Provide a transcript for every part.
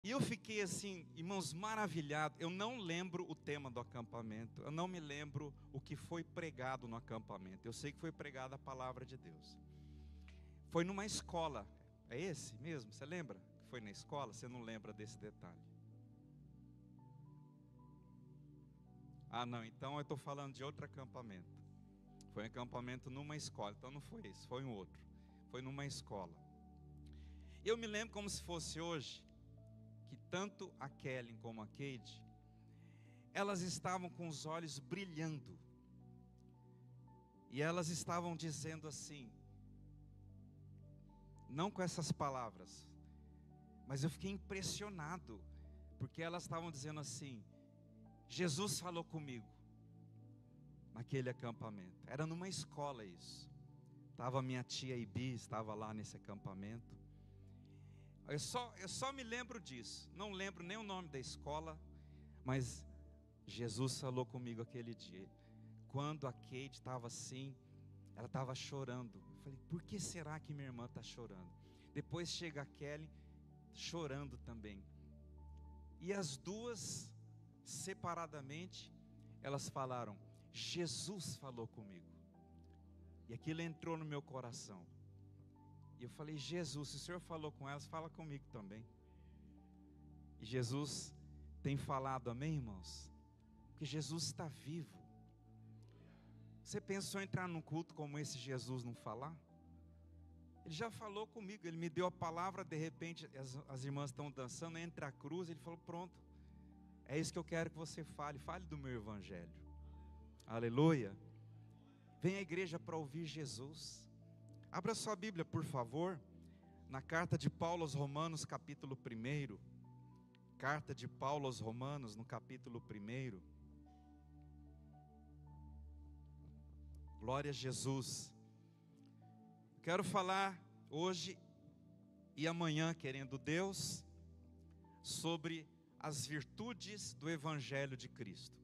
E eu fiquei assim, irmãos, maravilhado. Eu não lembro o tema do acampamento. Eu não me lembro o que foi pregado no acampamento. Eu sei que foi pregada a palavra de Deus. Foi numa escola. É esse mesmo? Você lembra que foi na escola? Você não lembra desse detalhe? Ah, não. Então eu estou falando de outro acampamento. Foi um acampamento numa escola. Então não foi esse, foi um outro. Foi numa escola. Eu me lembro como se fosse hoje, que tanto a Kelly como a Kate, elas estavam com os olhos brilhando. E elas estavam dizendo assim, não com essas palavras, mas eu fiquei impressionado, porque elas estavam dizendo assim: Jesus falou comigo naquele acampamento. Era numa escola isso. Estava minha tia Ibi, estava lá nesse acampamento. Eu só me lembro disso. Não lembro nem o nome da escola, mas Jesus falou comigo aquele dia. Quando a Kate estava assim, ela estava chorando. Eu falei, por que será que minha irmã está chorando? Depois chega a Kelly chorando também. E as duas, separadamente, elas falaram, Jesus falou comigo. E aquilo entrou no meu coração. E eu falei, Jesus, se o Senhor falou com elas, fala comigo também. E Jesus tem falado, amém, irmãos? Porque Jesus está vivo. Você pensou em entrar num culto como esse, Jesus não falar? Ele já falou comigo, ele me deu a palavra, de repente as irmãs estão dançando entre a cruz, ele falou, pronto, é isso que eu quero que você fale, fale do meu evangelho. Aleluia. Vem à igreja para ouvir Jesus. Abra sua Bíblia, por favor, na carta de Paulo aos Romanos, capítulo 1. Carta de Paulo aos Romanos, no capítulo 1. Glória a Jesus. Quero falar hoje e amanhã, querendo Deus, sobre as virtudes do Evangelho de Cristo.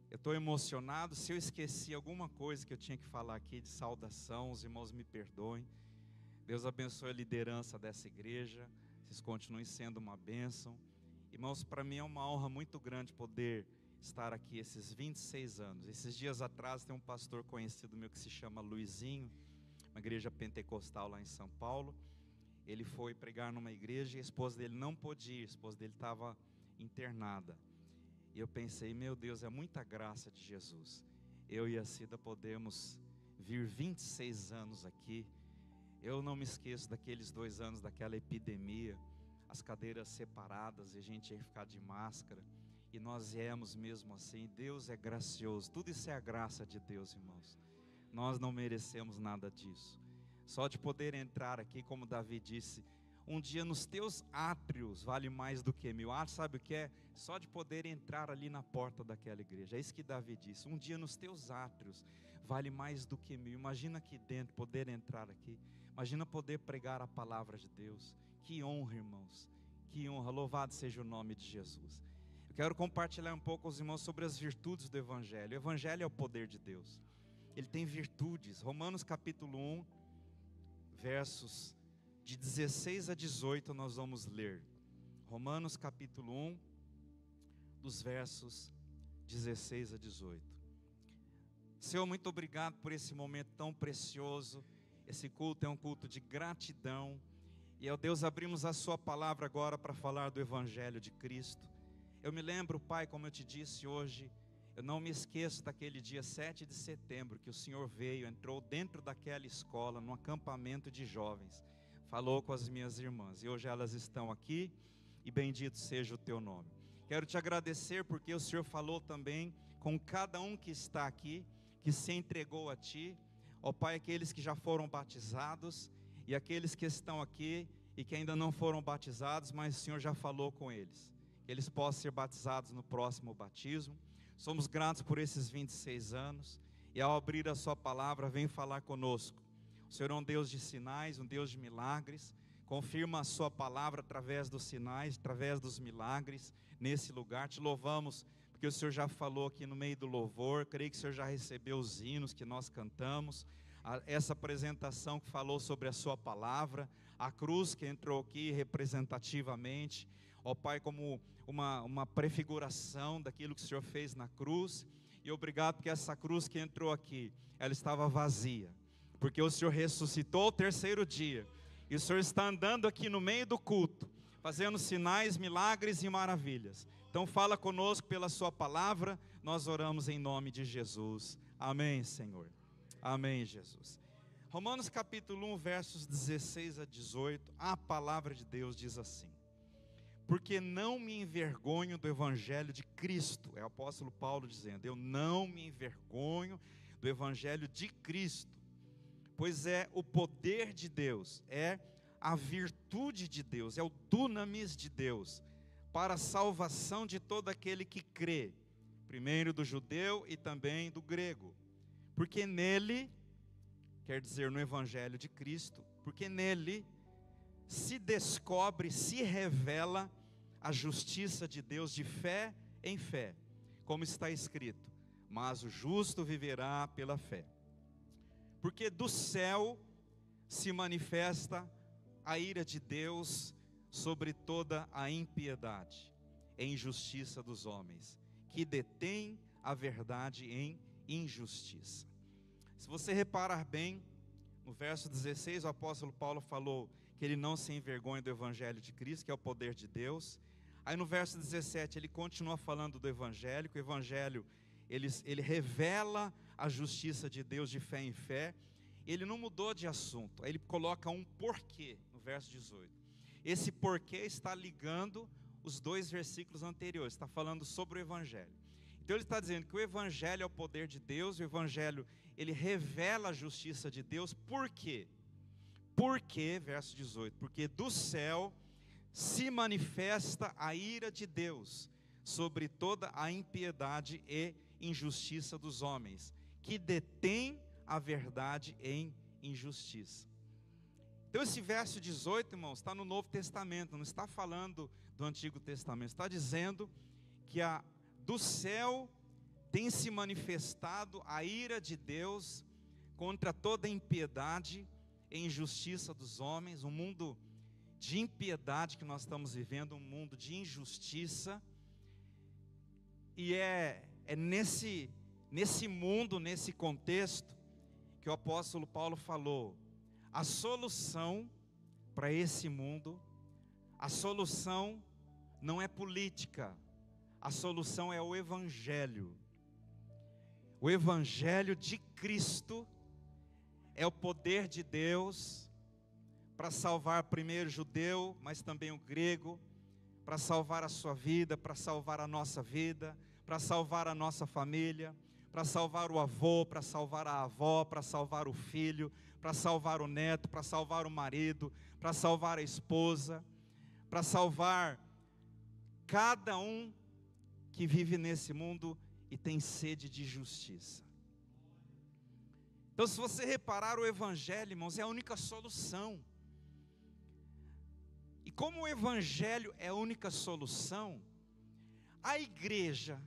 Eu estou emocionado. Se eu esqueci alguma coisa que eu tinha que falar aqui de saudação, os irmãos me perdoem. Deus abençoe a liderança dessa igreja. Vocês continuem sendo uma bênção. Irmãos, para mim é uma honra muito grande poder estar aqui esses 26 anos. Esses dias atrás tem um pastor conhecido meu que se chama Luizinho, uma igreja pentecostal lá em São Paulo. Ele foi pregar numa igreja e a esposa dele não pôde ir, a esposa dele estava internada. E eu pensei, meu Deus, é muita graça de Jesus. Eu e a Cida podemos vir 26 anos aqui. Eu não me esqueço daqueles 2 anos daquela epidemia, as cadeiras separadas e a gente ia ficar de máscara. E nós viemos mesmo assim. Deus é gracioso. Tudo isso é a graça de Deus, irmãos. Nós não merecemos nada disso. Só de poder entrar aqui, como Davi disse, um dia nos teus átrios vale mais do que 1000. Ah, sabe o que é? Só de poder entrar ali na porta daquela igreja. É isso que Davi disse. Um dia nos teus átrios vale mais do que 1000. Imagina aqui dentro, poder entrar aqui. Imagina poder pregar a palavra de Deus. Que honra, irmãos. Que honra. Louvado seja o nome de Jesus. Eu quero compartilhar um pouco com os irmãos sobre as virtudes do Evangelho. O Evangelho é o poder de Deus. Ele tem virtudes. Romanos capítulo 1, versos de 16 a 18 nós vamos ler. Romanos capítulo 1, dos versos 16 a 18. Senhor, muito obrigado por esse momento tão precioso. Esse culto é um culto de gratidão. E, ó Deus, abrimos a sua palavra agora para falar do Evangelho de Cristo. Eu me lembro, Pai, como eu te disse hoje, eu não me esqueço daquele dia 7 de setembro, que o Senhor veio, entrou dentro daquela escola, num acampamento de jovens, falou com as minhas irmãs, e hoje elas estão aqui, e bendito seja o teu nome. Quero te agradecer porque o Senhor falou também com cada um que está aqui, que se entregou a ti, ó Pai, aqueles que já foram batizados, e aqueles que estão aqui, e que ainda não foram batizados, mas o Senhor já falou com eles, que eles possam ser batizados no próximo batismo. Somos gratos por esses 26 anos, e ao abrir a sua palavra, vem falar conosco. O Senhor é um Deus de sinais, um Deus de milagres, confirma a sua palavra através dos sinais, através dos milagres, nesse lugar. Te louvamos, porque o Senhor já falou aqui no meio do louvor, creio que o Senhor já recebeu os hinos que nós cantamos, essa apresentação que falou sobre a sua palavra, a cruz que entrou aqui representativamente. ó Pai, como uma prefiguração daquilo que o Senhor fez na cruz. E obrigado porque essa cruz que entrou aqui, ela estava vazia, porque o Senhor ressuscitou ao terceiro dia, e o Senhor está andando aqui no meio do culto, fazendo sinais, milagres e maravilhas. Então fala conosco pela sua palavra, nós oramos em nome de Jesus. Amém, Senhor. Amém, Jesus. Romanos capítulo 1, versos 16 a 18, a palavra de Deus diz assim: porque não me envergonho do evangelho de Cristo. É o apóstolo Paulo dizendo: eu não me envergonho do evangelho de Cristo, pois é o poder de Deus, é a virtude de Deus, é o dunamis de Deus, para a salvação de todo aquele que crê, primeiro do judeu e também do grego. Porque nele, quer dizer no evangelho de Cristo, porque nele se descobre, se revela a justiça de Deus de fé em fé, como está escrito: mas o justo viverá pela fé. Porque do céu se manifesta a ira de Deus sobre toda a impiedade e injustiça dos homens, que detêm a verdade em injustiça. Se você reparar bem, no verso 16, o apóstolo Paulo falou que ele não se envergonha do evangelho de Cristo, que é o poder de Deus. Aí no verso 17 ele continua falando do evangelho, que o evangelho ele revela a justiça de Deus de fé em fé. Ele não mudou de assunto, aí ele coloca um porquê no verso 18. Esse porquê está ligando os dois versículos anteriores, está falando sobre o evangelho. Então ele está dizendo que o evangelho é o poder de Deus, o evangelho ele revela a justiça de Deus. Por quê? Porque, verso 18, porque do céu se manifesta a ira de Deus sobre toda a impiedade e injustiça dos homens, que detêm a verdade em injustiça. Então esse verso 18, irmãos, está no Novo Testamento, não está falando do Antigo Testamento, está dizendo que do céu tem se manifestado a ira de Deus contra toda a impiedade e injustiça dos homens, um mundo de impiedade que nós estamos vivendo, um mundo de injustiça. E é nesse mundo, nesse contexto, que o apóstolo Paulo falou: a solução para esse mundo, a solução não é política, a solução é o evangelho. O evangelho de Cristo é o poder de Deus para salvar primeiro o judeu, mas também o grego, para salvar a sua vida, para salvar a nossa vida, para salvar a nossa família, para salvar o avô, para salvar a avó, para salvar o filho, para salvar o neto, para salvar o marido, para salvar a esposa, para salvar cada um que vive nesse mundo e tem sede de justiça. Então, se você reparar, o evangelho, irmãos, é a única solução. E como o evangelho é a única solução, a igreja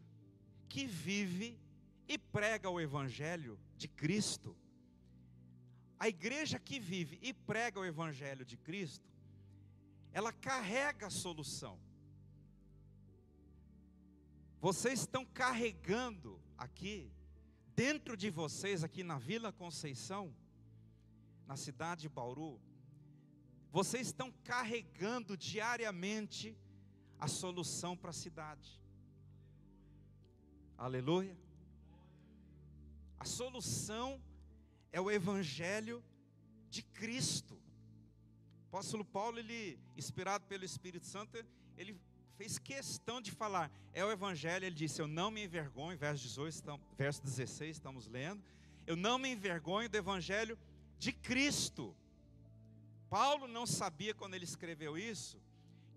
que vive e prega o evangelho de Cristo, a igreja que vive e prega o evangelho de Cristo, ela carrega a solução. Vocês estão carregando aqui, dentro de vocês, aqui na Vila Conceição, na cidade de Bauru, vocês estão carregando diariamente a solução para a cidade. Aleluia. A solução é o evangelho de Cristo. O apóstolo Paulo, ele, inspirado pelo Espírito Santo, ele fez questão de falar, é o evangelho. Ele disse: eu não me envergonho, verso 16 estamos lendo, eu não me envergonho do evangelho de Cristo. Paulo não sabia, quando ele escreveu isso,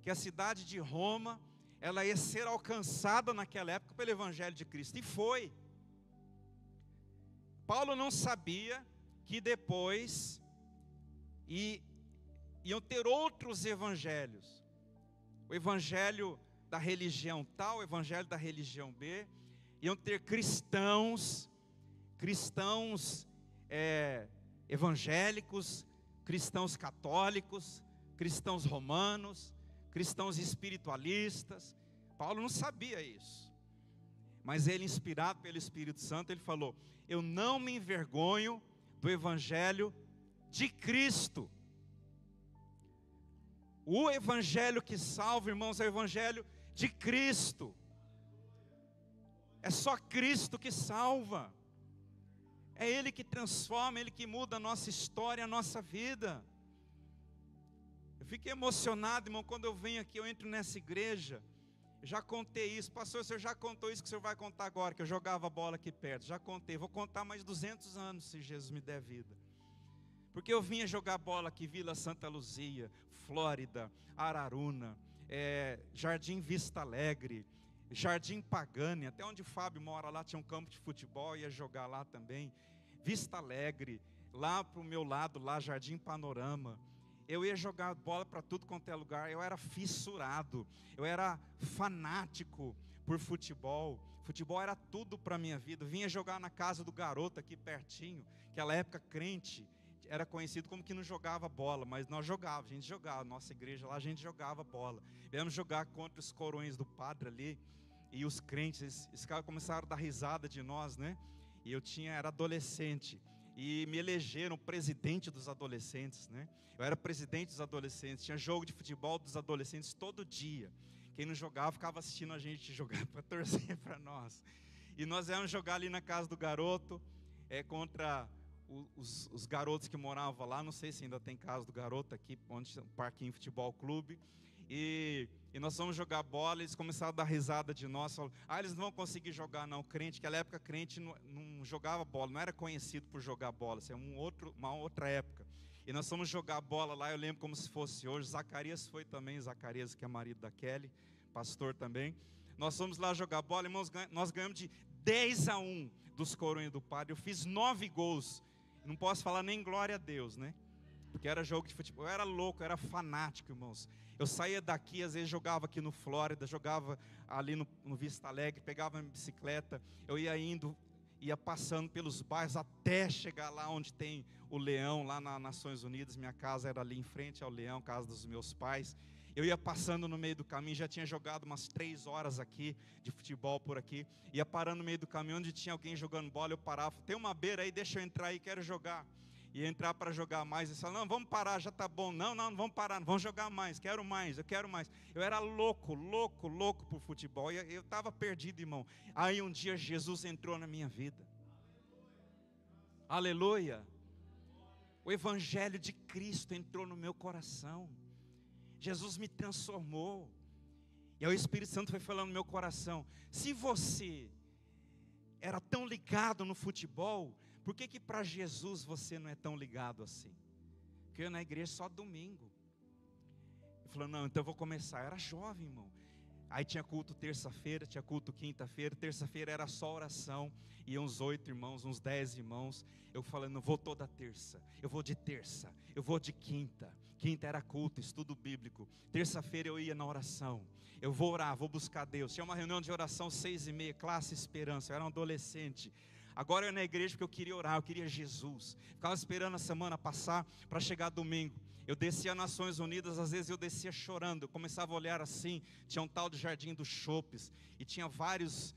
que a cidade de Roma, ela ia ser alcançada naquela época pelo evangelho de Cristo, e foi. Paulo não sabia que depois iam ter outros evangelhos, o evangelho da religião tal, o evangelho da religião B, iam ter cristãos evangélicos, cristãos católicos, cristãos romanos, cristãos espiritualistas. Paulo não sabia isso. Mas ele, inspirado pelo Espírito Santo, ele falou: eu não me envergonho do evangelho de Cristo. O evangelho que salva, irmãos, é o evangelho de Cristo. É só Cristo que salva. É Ele que transforma, Ele que muda a nossa história, a nossa vida. Eu fiquei emocionado, irmão, quando eu venho aqui, eu entro nessa igreja. Eu já contei isso, pastor, o senhor já contou isso que o senhor vai contar agora, que eu jogava bola aqui perto. Já contei, vou contar mais 200 anos, se Jesus me der vida. Porque eu vinha jogar bola aqui, Vila Santa Luzia, Flórida, Araruna, Jardim Vista Alegre, Jardim Pagani, até onde o Fábio mora lá tinha um campo de futebol, ia jogar lá também. Vista Alegre, lá para o meu lado, lá Jardim Panorama. Eu ia jogar bola para tudo quanto é lugar. Eu era fissurado, eu era fanático por futebol. Futebol era tudo para a minha vida. Eu vinha jogar na casa do garoto aqui pertinho. Naquela época crente era conhecido como que não jogava bola, mas nós jogávamos, a gente jogava. Nossa igreja lá a gente jogava bola. Viemos jogar contra os corões do padre ali. E os crentes, esses caras começaram a dar risada de nós, né? E eu era adolescente. E me elegeram presidente dos adolescentes, né? Eu era presidente dos adolescentes. Tinha jogo de futebol dos adolescentes todo dia. Quem não jogava, ficava assistindo a gente jogar para torcer para nós. E nós íamos jogar ali na casa do garoto, contra os garotos que moravam lá. Não sei se ainda tem casa do garoto aqui, onde o Parquinho Futebol Clube. E nós fomos jogar bola, eles começaram a dar risada de nós, falaram: eles não vão conseguir jogar não, crente, naquela época crente não jogava bola, não era conhecido por jogar bola, isso é uma outra época. E nós fomos jogar bola lá, eu lembro como se fosse hoje. Zacarias foi também, Zacarias que é marido da Kelly, pastor também. Nós fomos lá jogar bola, irmãos, nós ganhamos de 10-1 dos corões do padre. Eu fiz 9 gols, não posso falar nem glória a Deus, né? Porque era jogo de futebol, eu era louco, eu era fanático, irmãos. Eu saía daqui, às vezes jogava aqui no Flórida, jogava ali no Vista Alegre, pegava minha bicicleta, eu ia passando pelos bairros até chegar lá onde tem o Leão, lá nas Nações Unidas. Minha casa era ali em frente ao Leão, casa dos meus pais. Eu ia passando no meio do caminho, já tinha jogado umas 3 horas aqui, de futebol por aqui. Ia parando no meio do caminho, onde tinha alguém jogando bola, eu parava: tem uma beira aí, deixa eu entrar aí, quero jogar. Ia entrar para jogar mais, e falava: não, vamos parar, já está bom. Não vamos parar, vamos jogar mais, eu quero mais. Eu era louco por futebol, e eu estava perdido, irmão. Aí um dia Jesus entrou na minha vida. Aleluia. O evangelho de Cristo entrou no meu coração. Jesus me transformou. E aí o Espírito Santo foi falando no meu coração: se você era tão ligado no futebol, por que para Jesus você não é tão ligado assim? Porque eu ia na igreja só domingo. Ele falou: não, então eu vou começar. Eu era jovem, irmão. Aí tinha culto terça-feira, tinha culto quinta-feira. Terça-feira era só oração. Iam uns 8 irmãos, uns 10 irmãos. Eu falei: não vou toda terça, eu vou de terça, eu vou de quinta. Quinta era culto, estudo bíblico. Terça-feira eu ia na oração. Eu vou orar, vou buscar Deus. Tinha uma reunião de oração 6h30, classe Esperança. Eu era um adolescente. Agora eu ia na igreja porque eu queria orar, eu queria Jesus. Ficava esperando a semana passar para chegar domingo. Eu descia Nações Unidas, às vezes eu descia chorando. Eu começava a olhar assim, tinha um tal de Jardim dos Chopes, e tinha vários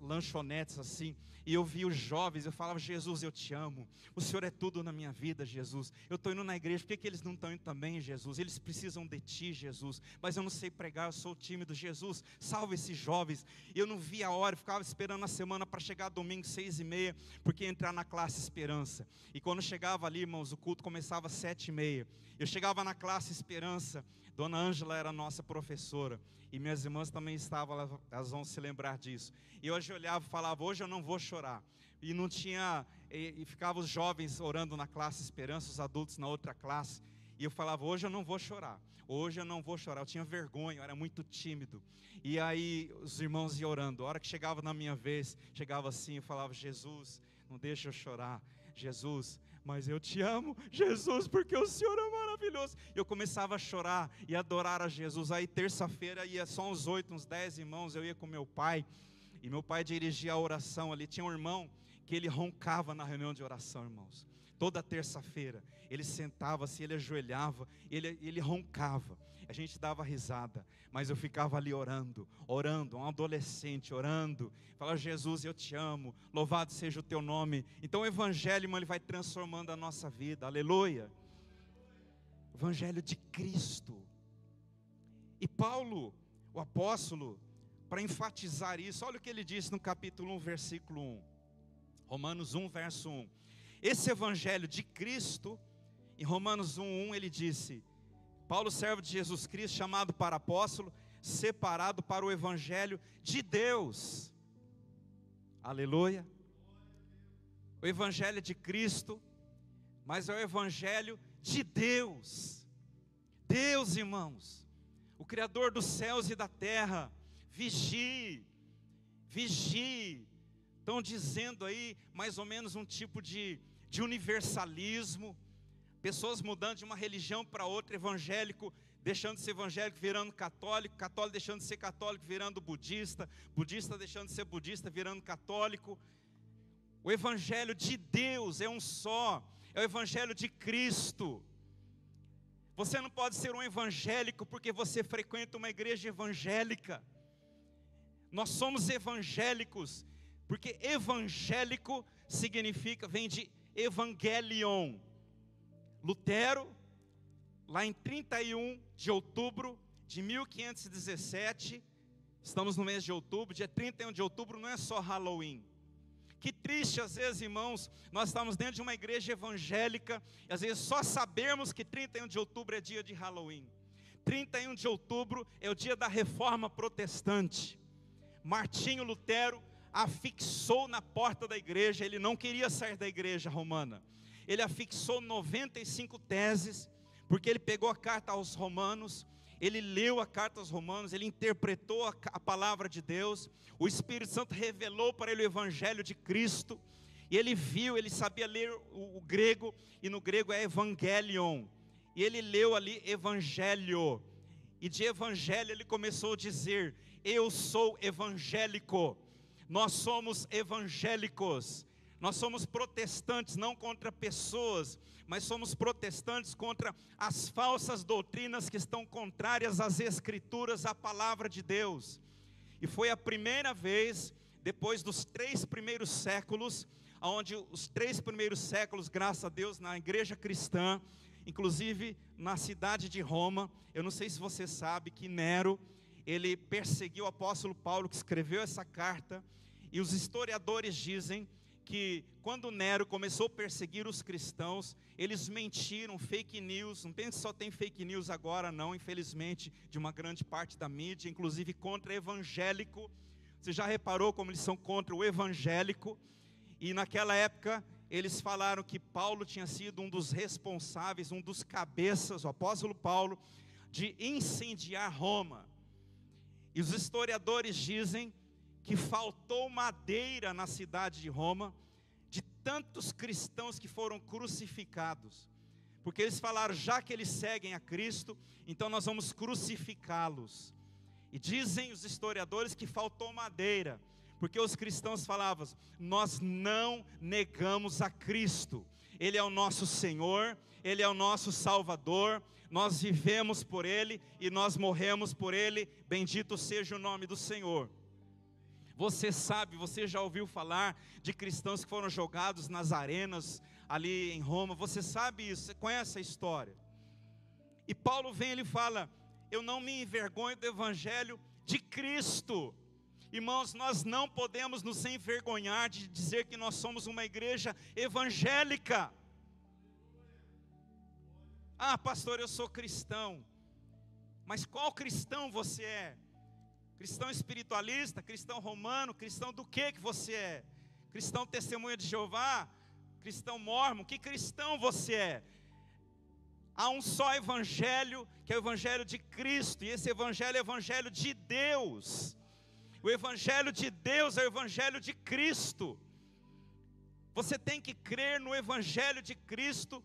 lanchonetes assim, e eu via os jovens, eu falava: Jesus, eu te amo, o Senhor é tudo na minha vida, Jesus. Eu estou indo na igreja, por que eles não estão indo também, Jesus? Eles precisam de ti, Jesus, mas eu não sei pregar, eu sou tímido, Jesus, salva esses jovens. Eu não via a hora, eu ficava esperando a semana para chegar domingo 6h30, porque ia entrar na classe Esperança. E quando chegava ali, irmãos, o culto começava às 7h30. Eu chegava na classe Esperança, Dona Ângela era nossa professora, e minhas irmãs também estavam, elas vão se lembrar disso. E hoje eu olhava e falava: hoje eu não vou chorar. E não tinha, e ficavam os jovens orando na classe Esperança, os adultos na outra classe. E eu falava: hoje eu não vou chorar, hoje eu não vou chorar. Eu tinha vergonha, eu era muito tímido. E aí os irmãos iam orando. A hora que chegava na minha vez, chegava assim, eu falava: Jesus, não deixa eu chorar. Jesus, mas eu te amo, Jesus, porque o Senhor é maravilhoso. Eu começava a chorar e adorar a Jesus. Aí terça-feira ia só uns 8, uns 10 irmãos, eu ia com meu pai, e meu pai dirigia a oração ali. Tinha um irmão que ele roncava na reunião de oração, irmãos. Toda terça-feira, ele sentava assim, ele ajoelhava, ele roncava. a gente dava risada, mas eu ficava ali orando, um adolescente orando, falava: Jesus, eu te amo, louvado seja o teu nome. Então o evangelho, irmão, ele vai transformando a nossa vida, aleluia. Evangelho de Cristo. E Paulo, o apóstolo, para enfatizar isso, olha o que ele disse no capítulo 1, versículo 1. Romanos 1, verso 1. Esse evangelho de Cristo, em Romanos 1, ele disse: Paulo, servo de Jesus Cristo, chamado para apóstolo, separado para o evangelho de Deus. Aleluia. O evangelho de Cristo, mas é o evangelho de Deus. Deus, irmãos, o Criador dos céus e da terra. Vigie, vigie. Estão dizendo aí mais ou menos um tipo de universalismo. Pessoas mudando de uma religião para outra, evangélico deixando de ser evangélico, virando católico, católico deixando de ser católico, virando budista, budista deixando de ser budista, virando católico. O evangelho de Deus é um só, é o evangelho de Cristo. Você não pode ser um evangélico porque você frequenta uma igreja evangélica. Nós somos evangélicos, porque evangélico significa, vem de evangelion. Lutero, lá em 31 de outubro de 1517, estamos no mês de outubro, dia 31 de outubro não é só Halloween. Que triste às vezes, irmãos, nós estamos dentro de uma igreja evangélica, e às vezes só sabermos que 31 de outubro é dia de Halloween. 31 de outubro é o dia da reforma protestante. Martinho Lutero afixou na porta da igreja, ele não queria sair da igreja romana. Ele afixou 95 teses, porque ele pegou a carta aos romanos, ele leu a carta aos romanos, ele interpretou a palavra de Deus, o Espírito Santo revelou para ele o evangelho de Cristo, e ele viu, ele sabia ler o grego, e no grego é evangelion, e ele leu ali evangelho, e de evangelho ele começou a dizer: eu sou evangélico, nós somos evangélicos. Nós somos protestantes não contra pessoas, mas somos protestantes contra as falsas doutrinas que estão contrárias às Escrituras, à palavra de Deus. E foi a primeira vez, depois dos 3 primeiros séculos, onde os 3 primeiros séculos, graças a Deus, na igreja cristã, inclusive na cidade de Roma, eu não sei se você sabe que Nero, ele perseguiu o apóstolo Paulo, que escreveu essa carta, e os historiadores dizem que quando Nero começou a perseguir os cristãos, eles mentiram, fake news, não pense que só tem fake news agora não, infelizmente, de uma grande parte da mídia, inclusive contra evangélico. Você já reparou como eles são contra o evangélico? E naquela época, eles falaram que Paulo tinha sido um dos responsáveis, um dos cabeças, o apóstolo Paulo, de incendiar Roma. E os historiadores dizem que faltou madeira na cidade de Roma, de tantos cristãos que foram crucificados, porque eles falaram: já que eles seguem a Cristo, então nós vamos crucificá-los. E dizem os historiadores que faltou madeira, porque os cristãos falavam: nós não negamos a Cristo, Ele é o nosso Senhor, Ele é o nosso Salvador, nós vivemos por Ele e nós morremos por Ele, bendito seja o nome do Senhor. Você sabe, você já ouviu falar de cristãos que foram jogados nas arenas ali em Roma, você sabe isso, você conhece a história. E Paulo vem e ele fala: eu não me envergonho do evangelho de Cristo. Irmãos, nós não podemos nos envergonhar de dizer que nós somos uma igreja evangélica. Ah, pastor, eu sou cristão. Mas qual cristão você é? Cristão espiritualista, cristão romano, cristão do que você é? Cristão testemunha de Jeová? Cristão mórmon? Que cristão você é? Há um só evangelho, que é o evangelho de Cristo, e esse evangelho é o evangelho de Deus. O evangelho de Deus é o evangelho de Cristo. Você tem que crer no evangelho de Cristo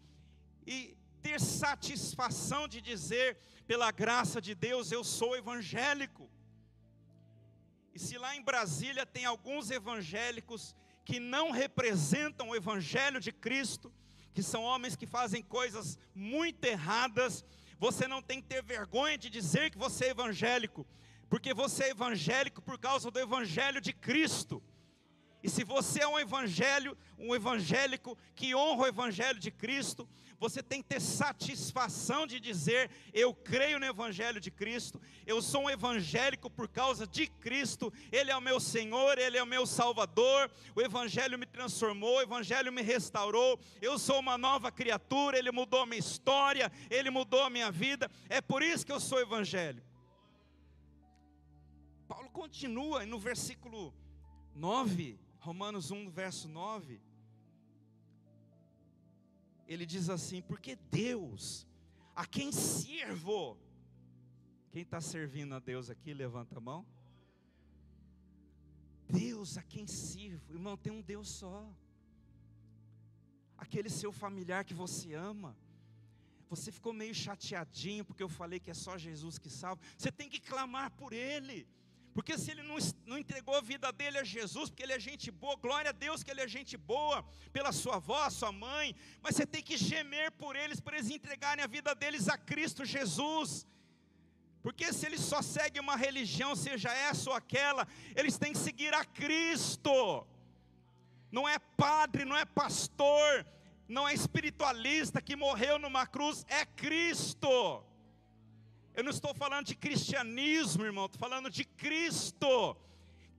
e ter satisfação de dizer: pela graça de Deus eu sou evangélico. E se lá em Brasília tem alguns evangélicos que não representam o evangelho de Cristo, que são homens que fazem coisas muito erradas, Você não tem que ter vergonha de dizer que você é evangélico, porque você é evangélico por causa do evangelho de Cristo. E se você é um evangélico que honra o evangelho de Cristo, você tem que ter satisfação de dizer: eu creio no evangelho de Cristo, eu sou um evangélico por causa de Cristo, Ele é o meu Senhor, Ele é o meu Salvador, o evangelho me transformou, o evangelho me restaurou, eu sou uma nova criatura, Ele mudou a minha história, Ele mudou a minha vida, é por isso que eu sou evangélico. Paulo continua no versículo 9, Romanos 1, verso 9, ele diz assim: porque Deus, a quem sirvo. Quem está servindo a Deus aqui, levanta a mão. Deus a quem sirvo, irmão, tem um Deus só. Aquele seu familiar que você ama, você ficou meio chateadinho porque eu falei que é só Jesus que salva. Você tem que clamar por Ele, porque se ele não entregou a vida dele a Jesus, porque ele é gente boa, glória a Deus que ele é gente boa, pela sua avó, sua mãe, mas você tem que gemer por eles, para eles entregarem a vida deles a Cristo Jesus, porque se eles só seguem uma religião, seja essa ou aquela, eles têm que seguir a Cristo, não é padre, não é pastor, não é espiritualista que morreu numa cruz, é Cristo. Eu não estou falando de cristianismo, irmão, estou falando de Cristo.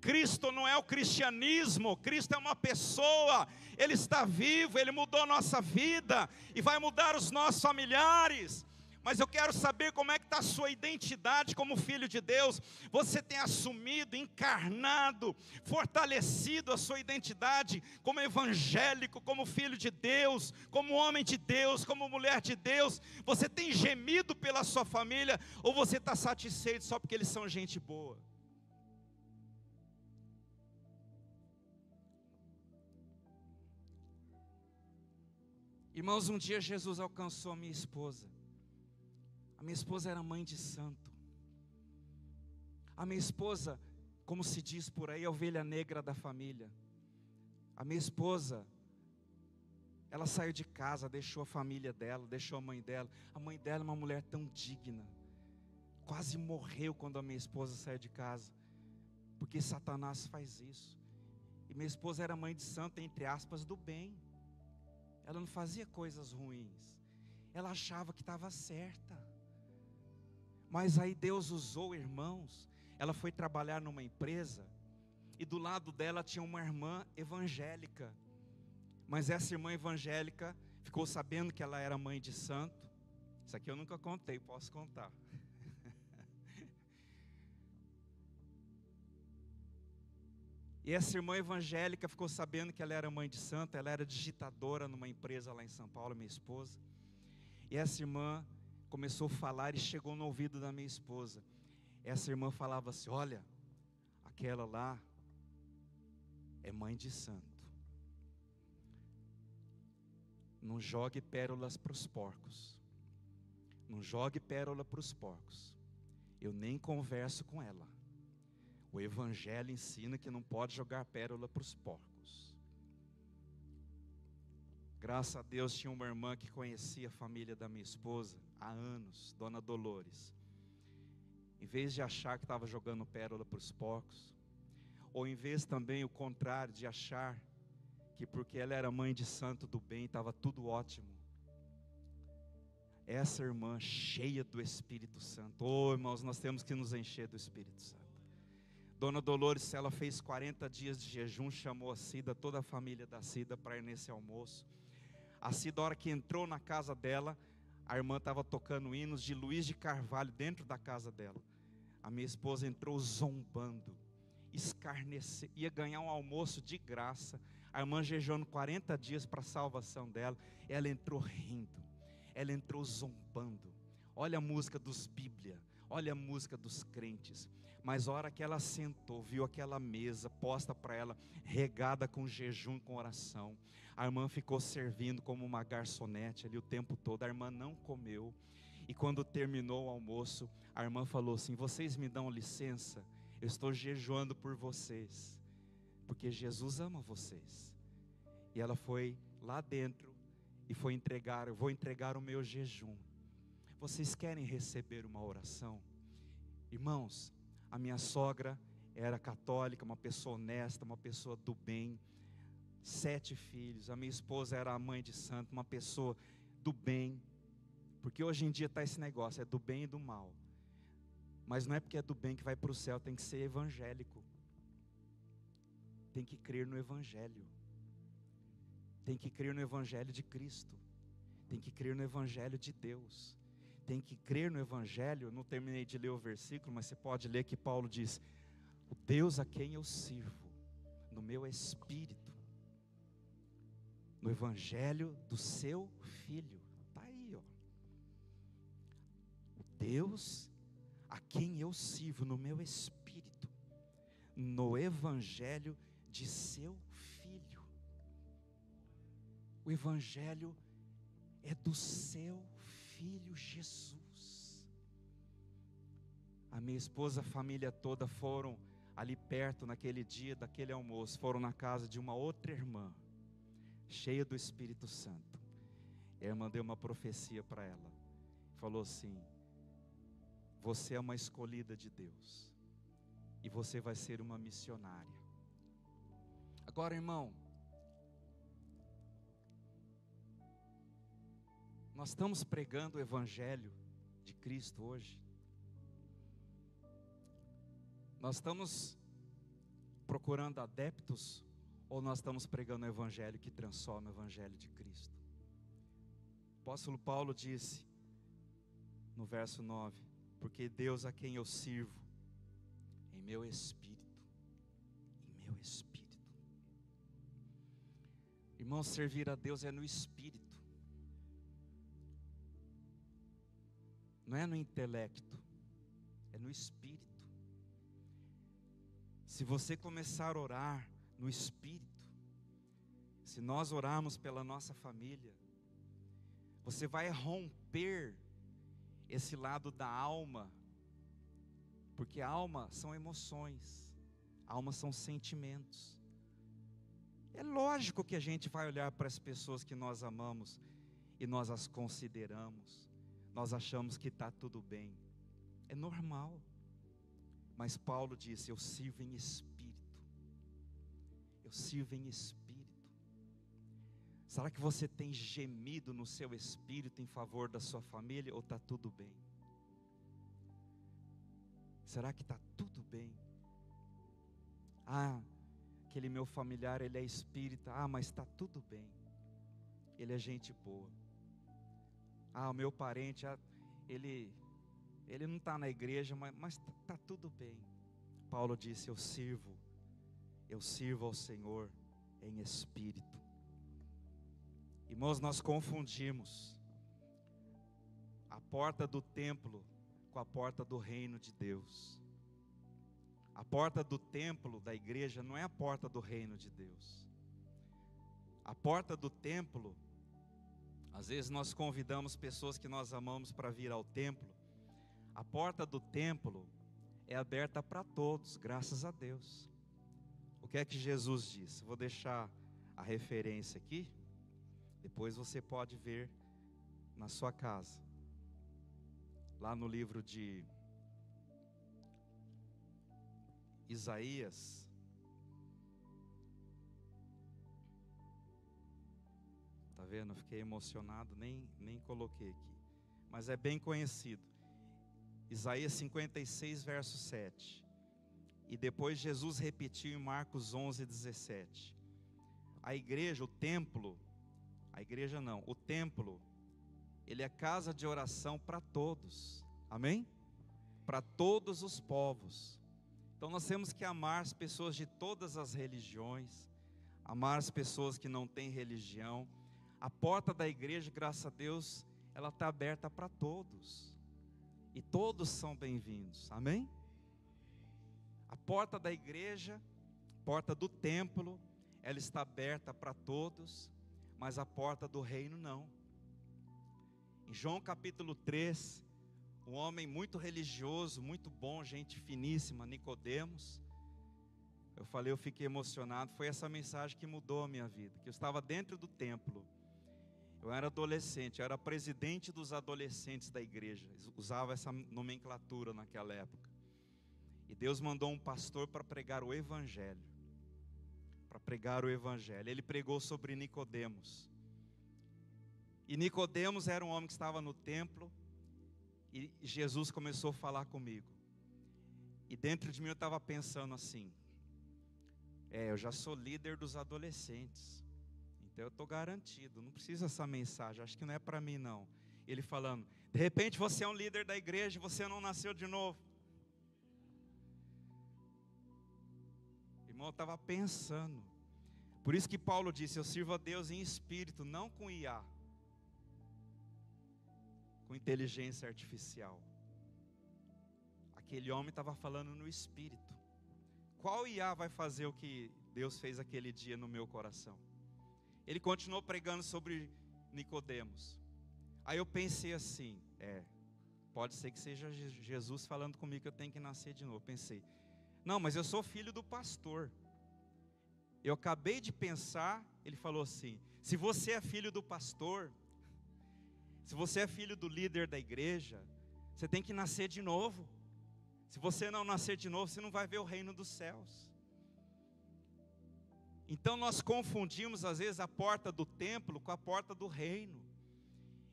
Cristo não é o cristianismo, Cristo é uma pessoa, Ele está vivo, Ele mudou a nossa vida, e vai mudar os nossos familiares. Mas eu quero saber como é que está a sua identidade como filho de Deus. Você tem assumido, encarnado, fortalecido a sua identidade como evangélico, como filho de Deus, como homem de Deus, como mulher de Deus? Você tem gemido pela sua família, ou você está satisfeito só porque eles são gente boa? Irmãos, um dia Jesus alcançou a minha esposa. A minha esposa era mãe de santo. A minha esposa, como se diz por aí, a ovelha negra da família. A minha esposa, ela saiu de casa, deixou a família dela, deixou a mãe dela. A mãe dela é uma mulher tão digna. Quase morreu quando a minha esposa saiu de casa, porque Satanás faz isso. E minha esposa era mãe de santo, entre aspas, do bem. Ela não fazia coisas ruins. Ela achava que estava certa. Mas aí Deus usou, irmãos. Ela foi trabalhar numa empresa, e do lado dela tinha uma irmã evangélica. Mas essa irmã evangélica ficou sabendo que ela era mãe de santo. Isso aqui eu nunca contei, posso contar. E essa irmã evangélica ficou sabendo que ela era mãe de santo. Ela era digitadora numa empresa lá em São Paulo, minha esposa. E essa irmã começou a falar e chegou no ouvido da minha esposa. Essa irmã falava assim: olha, aquela lá é mãe de santo. Não jogue pérolas para os porcos. Não jogue pérola para os porcos. Eu nem converso com ela. O evangelho ensina que não pode jogar pérola para os porcos. Graças a Deus tinha uma irmã que conhecia a família da minha esposa há anos, Dona Dolores. Em vez de achar que estava jogando pérola para os porcos, ou em vez também o contrário, de achar que porque ela era mãe de santo do bem, estava tudo ótimo. Essa irmã cheia do Espírito Santo, irmãos, nós temos que nos encher do Espírito Santo. Dona Dolores, ela fez 40 dias de jejum, chamou a Cida, toda a família da Cida para ir nesse almoço. A Cida, a hora que entrou na casa dela, a irmã estava tocando hinos de Luiz de Carvalho dentro da casa dela. A minha esposa entrou zombando, escarnecendo, ia ganhar um almoço de graça. A irmã jejuando 40 dias para a salvação dela. Ela entrou rindo, ela entrou zombando. Olha a música dos Bíblia, olha a música dos crentes. Mas a hora que ela sentou, viu aquela mesa posta para ela, regada com jejum, com oração. A irmã ficou servindo como uma garçonete ali o tempo todo. A irmã não comeu. E quando terminou o almoço, a irmã falou assim: vocês me dão licença? Eu estou jejuando por vocês, porque Jesus ama vocês. E ela foi lá dentro e foi entregar: eu vou entregar o meu jejum. Vocês querem receber uma oração? Irmãos, a minha sogra era católica, uma pessoa honesta, uma pessoa do bem, 7 filhos. A minha esposa era a mãe de santo, uma pessoa do bem. Porque hoje em dia está esse negócio, é do bem e do mal. Mas não é porque é do bem que vai para o céu, tem que ser evangélico. Tem que crer no Evangelho. Tem que crer no Evangelho de Cristo. Tem que crer no Evangelho de Deus. Tem que crer no Evangelho. Eu não terminei de ler o versículo, mas você pode ler que Paulo diz: o Deus a quem eu sirvo, no meu espírito, no Evangelho do seu Filho. Está aí, ó. O Deus a quem eu sirvo, no meu espírito, no Evangelho de seu Filho. O Evangelho é do seu Filho Jesus. A minha esposa, a família toda foram ali perto naquele dia daquele almoço, foram na casa de uma outra irmã, cheia do Espírito Santo. A irmã deu uma profecia para ela, falou assim: você é uma escolhida de Deus, e você vai ser uma missionária. Agora, irmão, nós estamos pregando o Evangelho de Cristo hoje. Nós estamos procurando adeptos, ou nós estamos pregando o Evangelho que transforma, o Evangelho de Cristo? O apóstolo Paulo disse no verso 9: porque Deus a quem eu sirvo, em meu espírito, Irmão, servir a Deus é no espírito, não é no intelecto, é no espírito. Se você começar a orar no espírito, se nós orarmos pela nossa família, você vai romper esse lado da alma, porque a alma são emoções, a alma são sentimentos. É lógico que a gente vai olhar para as pessoas que nós amamos e nós as consideramos, nós achamos que está tudo bem, é normal. Mas Paulo disse: eu sirvo em espírito, eu sirvo em espírito. Será que você tem gemido no seu espírito em favor da sua família, ou está tudo bem? Será que está tudo bem? Ah, aquele meu familiar, ele é espírita. Ah, mas está tudo bem, ele é gente boa. Ah, o meu parente, ele não está na igreja, mas está tudo bem. Paulo disse: eu sirvo ao Senhor em espírito. Irmãos, nós confundimos a porta do templo com a porta do reino de Deus. A porta do templo, da igreja, não é a porta do reino de Deus. A porta do templo, às vezes nós convidamos pessoas que nós amamos para vir ao templo. A porta do templo é aberta para todos, graças a Deus. O que é que Jesus disse? Vou deixar a referência aqui, depois você pode ver na sua casa. Lá no livro de Isaías, tá vendo? Fiquei emocionado, nem coloquei aqui, mas é bem conhecido. Isaías 56, verso 7. E depois Jesus repetiu em Marcos 11, 17. A igreja, o templo, o templo, ele é casa de oração para todos, amém? Para todos os povos. Então nós temos que amar as pessoas de todas as religiões, amar as pessoas que não têm religião. A porta da igreja, graças a Deus, ela está aberta para todos, e todos são bem-vindos, amém? A porta da igreja, porta do templo, ela está aberta para todos, mas a porta do reino não. Em João capítulo 3, um homem muito religioso, muito bom, gente finíssima, Nicodemos. Eu fiquei emocionado. Foi essa mensagem que mudou a minha vida. Que eu estava dentro do templo. Eu era adolescente, eu era presidente dos adolescentes da igreja. Usava essa nomenclatura naquela época. E Deus mandou um pastor para pregar o evangelho. Para pregar o evangelho. Ele pregou sobre Nicodemos. E Nicodemos era um homem que estava no templo. E Jesus começou a falar comigo. E dentro de mim eu estava pensando assim: eu já sou líder dos adolescentes. Então eu estou garantido, não preciso dessa mensagem, acho que não é para mim não. Ele falando: de repente você é um líder da igreja e você não nasceu de novo. Irmão, eu estava pensando. Por isso que Paulo disse: eu sirvo a Deus em espírito, não com IA, com inteligência artificial. Aquele homem estava falando no espírito. Qual IA vai fazer o que Deus fez aquele dia no meu coração? Ele continuou pregando sobre Nicodemos. Aí eu pensei assim: pode ser que seja Jesus falando comigo que eu tenho que nascer de novo. Pensei: não, mas eu sou filho do pastor. Eu acabei de pensar. Ele falou assim: se você é filho do pastor, se você é filho do líder da igreja, você tem que nascer de novo. Se você não nascer de novo, você não vai ver o reino dos céus. Então nós confundimos às vezes a porta do templo com a porta do reino.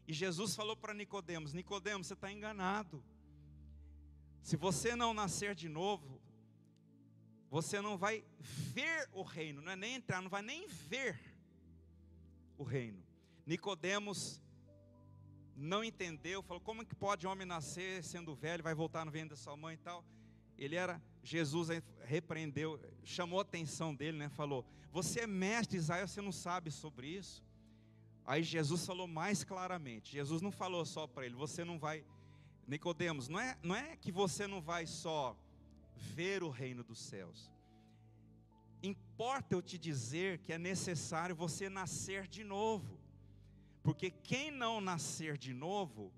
E Jesus falou para Nicodemos: Nicodemos, você está enganado. Se você não nascer de novo, você não vai ver o reino. Não é nem entrar, não vai nem ver o reino. Nicodemos não entendeu, falou: como é que pode homem nascer sendo velho, vai voltar no ventre da sua mãe e tal. Jesus repreendeu, chamou a atenção dele, né? Falou: você é mestre de Israel, você não sabe sobre isso? Aí Jesus falou mais claramente. Jesus não falou só para ele: você não vai, Nicodemos, não é que você não vai só ver o reino dos céus. Importa eu te dizer que é necessário você nascer de novo. Porque quem não nascer de novo,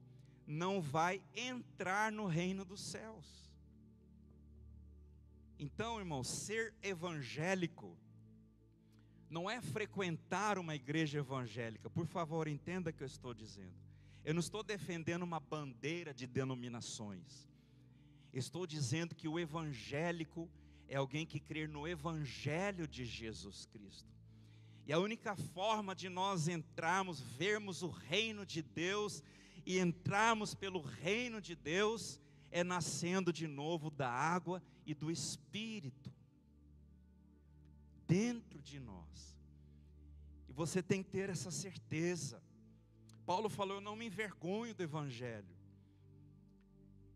não vai entrar no reino dos céus. Então, irmão, ser evangélico não é frequentar uma igreja evangélica. Por favor, entenda o que eu estou dizendo. Eu não estou defendendo uma bandeira de denominações. Estou dizendo que o evangélico é alguém que crê no evangelho de Jesus Cristo. E a única forma de nós entrarmos, vermos o reino de Deus e entrarmos pelo reino de Deus, é nascendo de novo da água e do Espírito dentro de nós. E você tem que ter essa certeza. Paulo falou: eu não me envergonho do evangelho.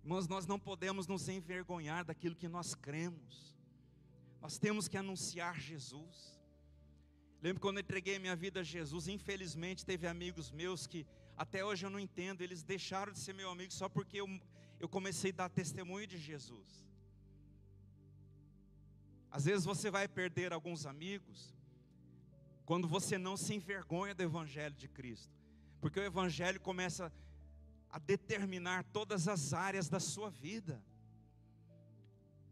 Irmãos, nós não podemos nos envergonhar daquilo que nós cremos. Nós temos que anunciar Jesus. Lembro quando eu entreguei minha vida a Jesus, infelizmente teve amigos meus que até hoje eu não entendo, eles deixaram de ser meu amigo só porque eu comecei a dar testemunho de Jesus. Às vezes você vai perder alguns amigos quando você não se envergonha do evangelho de Cristo, porque o evangelho começa a determinar todas as áreas da sua vida.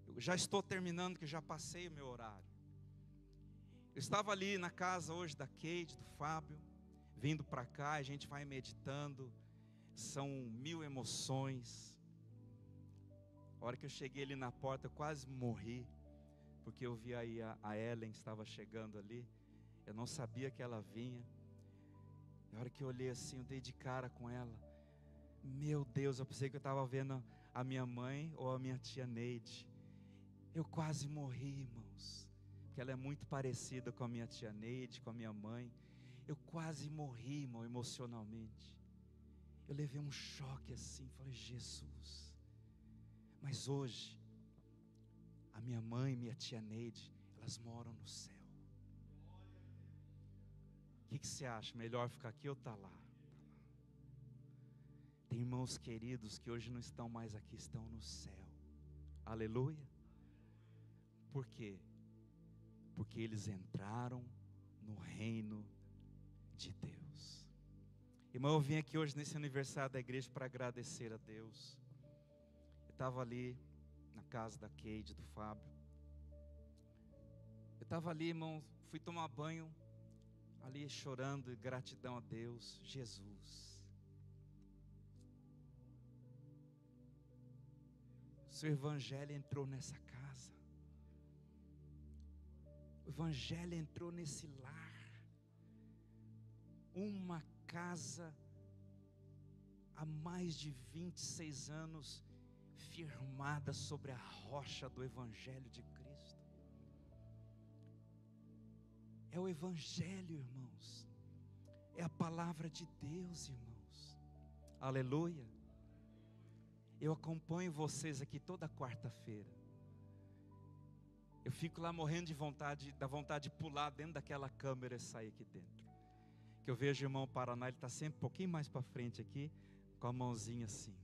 Eu já estou terminando, que já passei o meu horário. Eu estava ali na casa hoje da Kate, do Fábio, vindo para cá, a gente vai meditando, são 1000 emoções. A hora que eu cheguei ali na porta, eu quase morri, porque eu vi aí a Ellen que estava chegando ali, eu não sabia que ela vinha. A hora que eu olhei assim, eu dei de cara com ela. Meu Deus, eu pensei que eu estava vendo a minha mãe ou a minha tia Neide. Eu quase morri, irmãos, porque ela é muito parecida com a minha tia Neide, com a minha mãe. Eu quase morri, irmão, emocionalmente. Eu levei um choque assim, falei: Jesus. Mas hoje, a minha mãe e minha tia Neide, elas moram no céu. O que você acha? Melhor ficar aqui ou estar lá? Tem irmãos queridos que hoje não estão mais aqui, estão no céu. Aleluia. Por quê? Porque eles entraram no reino de Deus. Irmão, eu vim aqui hoje nesse aniversário da igreja para agradecer a Deus. Eu estava ali na casa da Kate, do Fábio. Eu estava ali, irmão, fui tomar banho. ali chorando, gratidão a Deus, Jesus. O seu evangelho entrou nessa casa. O evangelho entrou nesse lar. Uma casa há mais de 26 anos firmada sobre a rocha do evangelho de Cristo. É o evangelho, irmãos. É a palavra de Deus, irmãos. Aleluia. Eu acompanho vocês aqui toda quarta-feira. Eu fico lá morrendo de vontade, da vontade de pular dentro daquela câmera e sair aqui dentro. Que eu vejo o irmão Paraná, ele está sempre um pouquinho mais para frente aqui, com a mãozinha assim.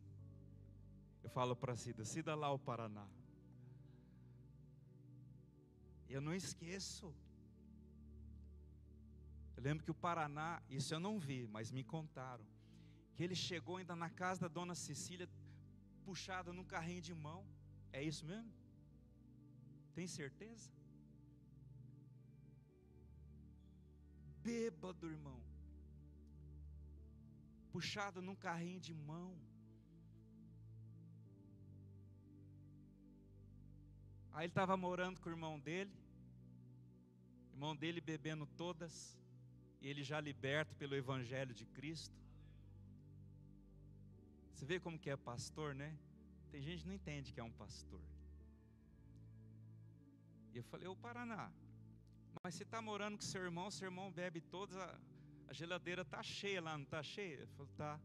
Eu falo para Cida, Cida lá o Paraná. Eu não esqueço. Eu lembro que o Paraná, isso eu não vi, mas me contaram, que ele chegou ainda na casa da dona Cecília, puxado num carrinho de mão. É isso mesmo? Tem certeza? Bêbado, irmão, puxado num carrinho de mão. Aí ele estava morando com o irmão dele bebendo todas, e ele já liberto pelo evangelho de Cristo. Você vê como que é pastor, né? Tem gente que não entende que é um pastor. E eu falei, ô Paraná, mas você está morando com seu irmão bebe todas, a geladeira está cheia lá, não está cheia? Ele falou, tá.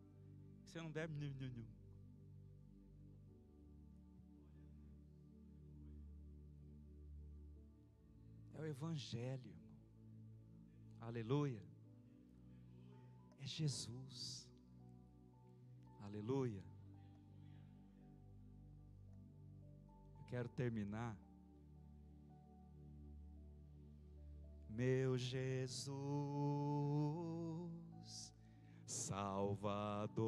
Você não bebe? Não. É o evangelho, irmão. Aleluia. É Jesus. Aleluia. Eu quero terminar. Meu Jesus, Salvador,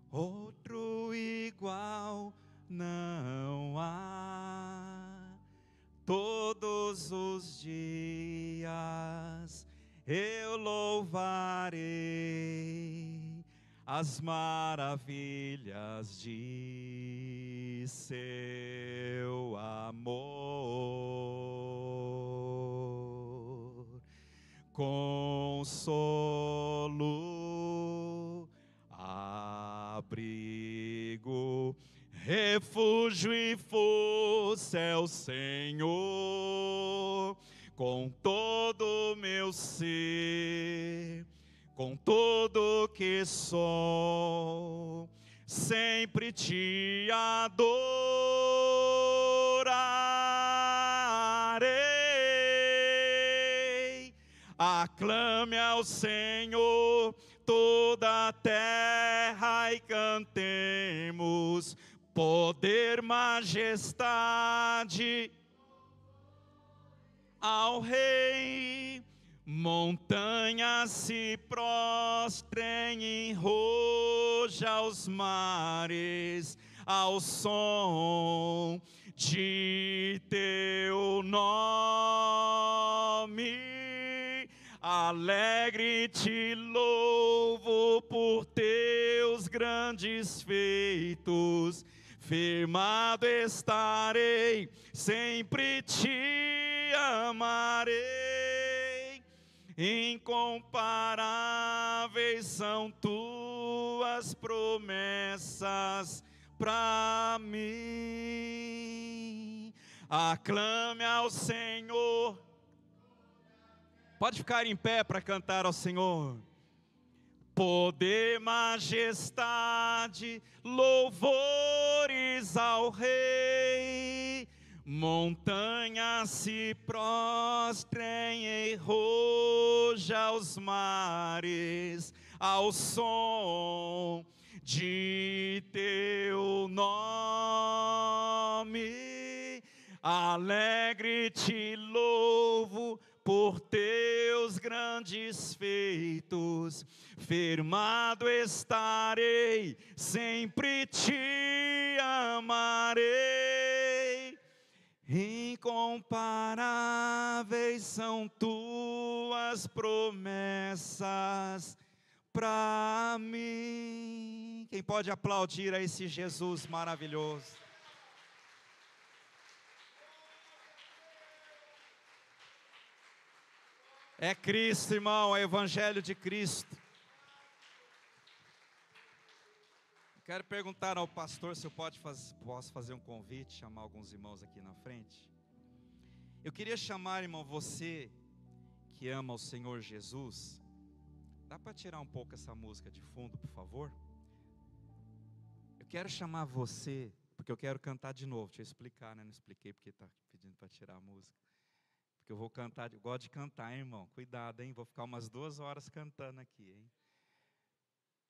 outro igual não há. Todos os dias eu louvarei as maravilhas de seu amor. Consolo, abrigo, refúgio e força é o Senhor. Com todo o meu ser, com tudo que sou, sempre te adorarei. Aclame ao Senhor toda a terra e cantemos poder, majestade ao Rei. Montanhas se prostrem, enroja os mares ao som de teu nome. Alegre te louvo por teus grandes feitos, firmado estarei, sempre te amarei. Incomparáveis são tuas promessas para mim. Aclame ao Senhor. Pode ficar em pé para cantar ao Senhor. Poder, majestade, louvores ao Rei. Montanhas se prostrem, enroja os mares ao som de teu nome. Alegre te louvo por teus grandes feitos, firmado estarei, sempre te amarei. Incomparáveis são tuas tuas promessas para mim. Quem pode aplaudir a esse Jesus maravilhoso? É Cristo, irmão, é o Evangelho de Cristo. Quero perguntar ao pastor se eu posso fazer um convite, chamar alguns irmãos aqui na frente. Eu queria chamar, irmão, você que ama o Senhor Jesus. Dá para tirar um pouco essa música de fundo, por favor? Eu quero chamar você, porque eu quero cantar de novo. Deixa eu explicar, né? Não expliquei porque está pedindo para tirar a música. Porque eu vou cantar, eu gosto de cantar, hein, irmão. Cuidado, hein? Vou ficar umas 2 horas cantando aqui, hein?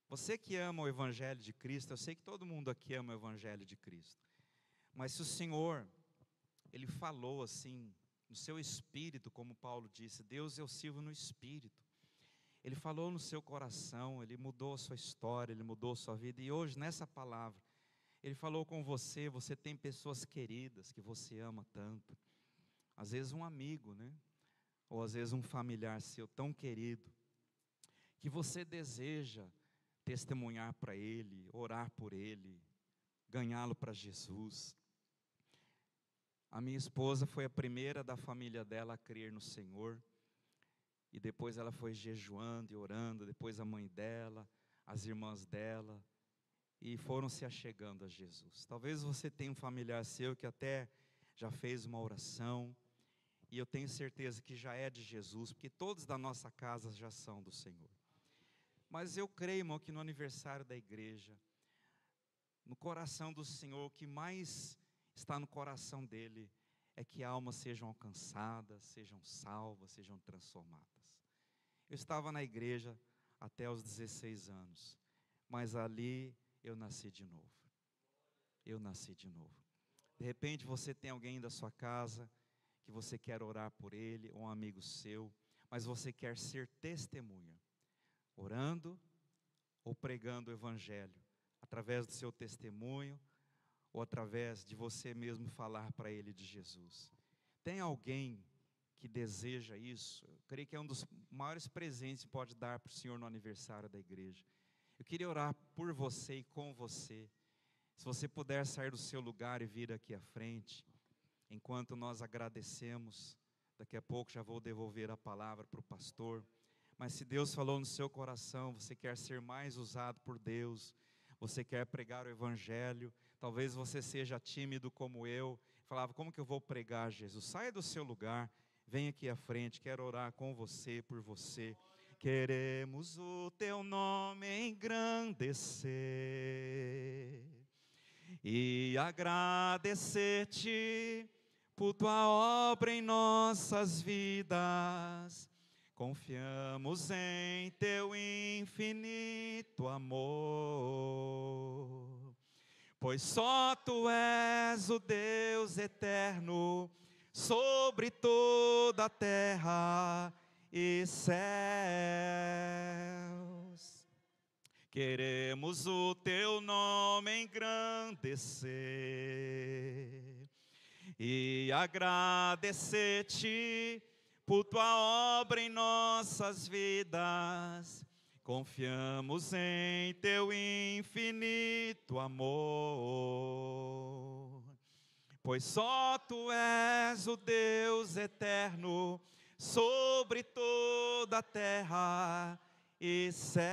Você que ama o Evangelho de Cristo, eu sei que todo mundo aqui ama o Evangelho de Cristo. Mas se o Senhor, Ele falou assim, no seu espírito, como Paulo disse, Deus eu sirvo no espírito. Ele falou no seu coração, Ele mudou a sua história, Ele mudou a sua vida. E hoje, nessa palavra, Ele falou com você, você tem pessoas queridas que você ama tanto. Às vezes um amigo, né? Ou às vezes um familiar seu tão querido, que você deseja testemunhar para ele, orar por ele, ganhá-lo para Jesus. A minha esposa foi a primeira da família dela a crer no Senhor, e depois ela foi jejuando e orando, depois a mãe dela, as irmãs dela, e foram se achegando a Jesus. Talvez você tenha um familiar seu que até já fez uma oração, e eu tenho certeza que já é de Jesus, porque todos da nossa casa já são do Senhor. Mas eu creio, irmão, que no aniversário da igreja, no coração do Senhor, o que mais está no coração dele é que almas sejam alcançadas, sejam salvas, sejam transformadas. Eu estava na igreja até os 16 anos, mas ali eu nasci de novo. Eu nasci de novo. De repente você tem alguém da sua casa que você quer orar por ele, ou um amigo seu, mas você quer ser testemunha, orando ou pregando o Evangelho, através do seu testemunho, ou através de você mesmo falar para ele de Jesus. Tem alguém que deseja isso? Eu creio que é um dos maiores presentes que pode dar para o Senhor no aniversário da igreja. Eu queria orar por você e com você. Se você puder sair do seu lugar e vir aqui à frente, enquanto nós agradecemos, daqui a pouco já vou devolver a palavra para o pastor. Mas se Deus falou no seu coração, você quer ser mais usado por Deus, você quer pregar o Evangelho, talvez você seja tímido como eu, falava, como que eu vou pregar Jesus? Saia do seu lugar, vem aqui à frente, quero orar com você, por você. Queremos o teu nome engrandecer e agradecer-te por tua obra em nossas vidas. Confiamos em teu infinito amor, pois só tu és o Deus eterno sobre toda a terra e céus. Queremos o teu nome engrandecer e agradecer-te por tua obra em nossas vidas. Confiamos em teu infinito amor, pois só tu és o Deus eterno sobre toda a terra e céus.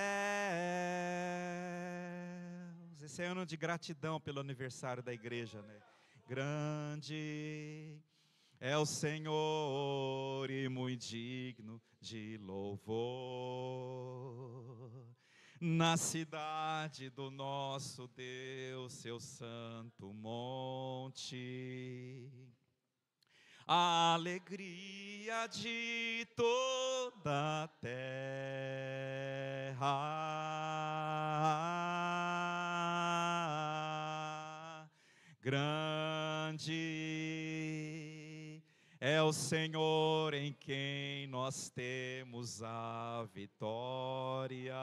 Esse é ano de gratidão pelo aniversário da igreja, né? Grande é o Senhor e muito digno de louvor, na cidade do nosso Deus, seu santo monte. A alegria de toda a terra, grande é o Senhor em quem nós temos a vitória,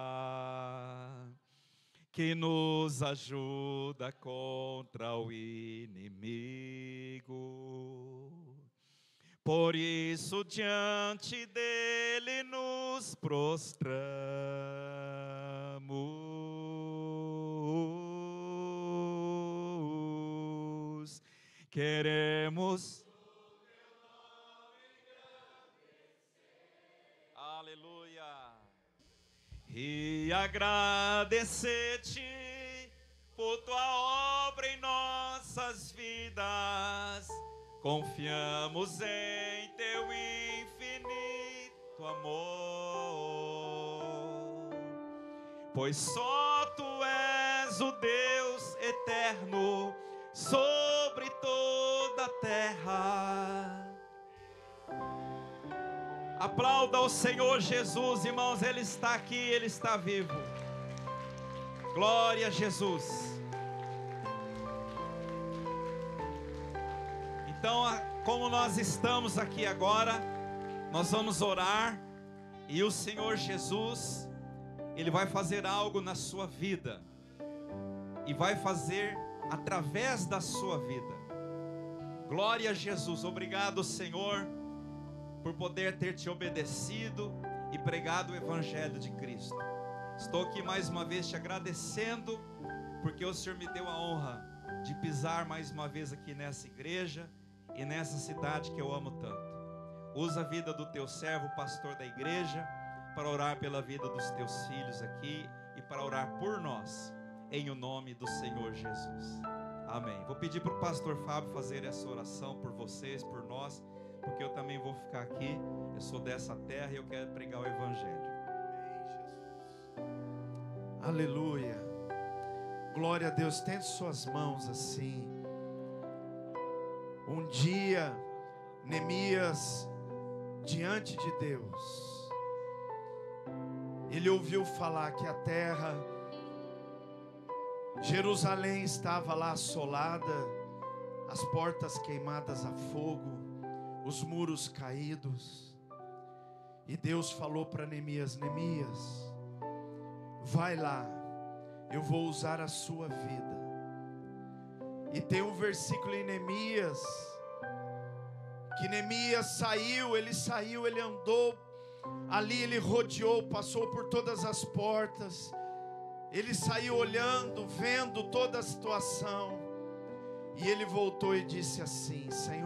que nos ajuda contra o inimigo. Por isso diante dele nos prostramos. Queremos. Aleluia. E agradecer-te por tua obra em nossas vidas. Confiamos em teu infinito amor, pois só tu és o Deus eterno sobre toda a terra. Aplauda o Senhor Jesus, irmãos, Ele está aqui, Ele está vivo. Glória a Jesus. Então, como nós estamos aqui agora, nós vamos orar e o Senhor Jesus, Ele vai fazer algo na sua vida e vai fazer através da sua vida. Glória a Jesus. Obrigado, Senhor, por poder ter te obedecido e pregado o Evangelho de Cristo. Estou aqui mais uma vez te agradecendo, porque o Senhor me deu a honra de pisar mais uma vez aqui nessa igreja e nessa cidade que eu amo tanto. Usa a vida do teu servo, pastor da igreja, para orar pela vida dos teus filhos aqui e para orar por nós, em o nome do Senhor Jesus. Amém. Vou pedir para o pastor Fábio fazer essa oração por vocês, por nós, porque eu também vou ficar aqui. Eu sou dessa terra e eu quero pregar o Evangelho. Aleluia. Glória a Deus. Tente suas mãos assim. Um dia, Neemias, diante de Deus, ele ouviu falar que a terra, Jerusalém estava lá assolada, as portas queimadas a fogo, os muros caídos. E Deus falou para Neemias: Neemias, vai lá, eu vou usar a sua vida. E tem um versículo em Neemias, que Neemias saiu, ele andou ali, ele rodeou, passou por todas as portas, ele saiu olhando, vendo toda a situação, e ele voltou e disse assim: Senhor,